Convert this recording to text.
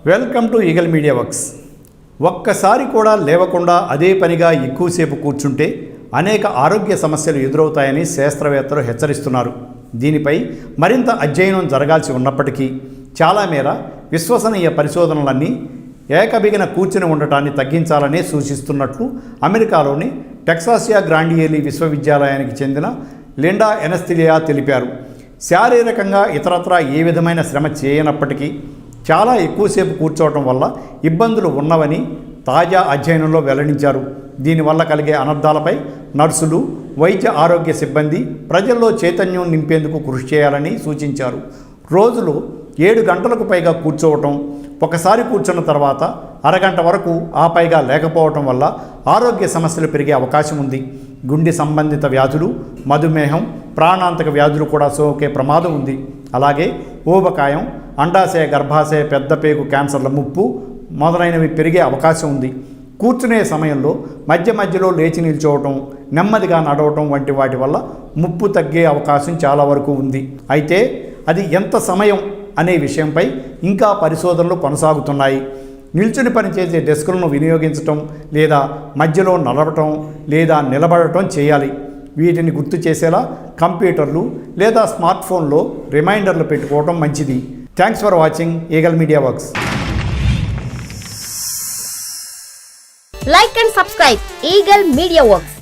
Welcome to eagle media works. ఒక్కసారి కూడా లేవకుండా అదే పనిగా ఎక్కువసేపు కూర్చుంటే అనేక ఆరోగ్య సమస్యలు ఎదురవుతాయని శాస్త్రవేత్తలు హెచ్చరిస్తున్నారు. దీనిపై మరింత అధ్యయనం జరగాల్సి ఉన్నప్పటికీ చాలా మేర విశ్వసనీయ పరిశోధనలన్నీ ఏకబిగిన కూర్చుని ఉండటాన్ని తగ్గించాలని సూచిస్తున్నట్లు అమెరికాలోని టెక్సాసియా గ్రాండియేలీ విశ్వవిద్యాలయానికి చెందిన లిండా ఎనస్థిలియా తెలిపారు. శారీరకంగా ఇతరత్రా ఏ విధమైన శ్రమ చేయనప్పటికీ చాలా ఎక్కువసేపు కూర్చోవటం వల్ల ఇబ్బందులు ఉన్నవని తాజా అధ్యయనంలో వెల్లడించారు. దీనివల్ల కలిగే అనర్థాలపై నర్సులు, వైద్య ఆరోగ్య సిబ్బంది ప్రజల్లో చైతన్యం నింపేందుకు కృషి చేయాలని సూచించారు. రోజులో 7 గంటలకు పైగా కూర్చోవటం, ఒకసారి కూర్చున్న తర్వాత అరగంట వరకు ఆ పైగా లేకపోవటం వల్ల ఆరోగ్య సమస్యలు పెరిగే అవకాశం ఉంది. గుండె సంబంధిత వ్యాధులు, మధుమేహం, ప్రాణాంతక వ్యాధులు కూడా సోకే ప్రమాదం ఉంది. అలాగే ఊబకాయం, అండాశయ, గర్భాశయ, పెద్దపేగు క్యాన్సర్ల ముప్పు మొదలైనవి పెరిగే అవకాశం ఉంది. కూర్చునే సమయంలో మధ్య మధ్యలో లేచి నిల్చోవటం, నెమ్మదిగా నడవటం వంటి వాటి వల్ల ముప్పు తగ్గే అవకాశం చాలా వరకు ఉంది. అయితే అది ఎంత సమయం అనే విషయంపై ఇంకా పరిశోధనలు కొనసాగుతున్నాయి. నిల్చుని పనిచేసే డెస్కులను వినియోగించటం లేదా మధ్యలో నడవటం లేదా నిలబడటం చేయాలి. వీటిని గుర్తు చేసేలా కంప్యూటర్లు లేదా స్మార్ట్ ఫోన్లో రిమైండర్లు పెట్టుకోవడం మంచిది. Thanks for watching eagle media works. Like and subscribe Eagle Media Works.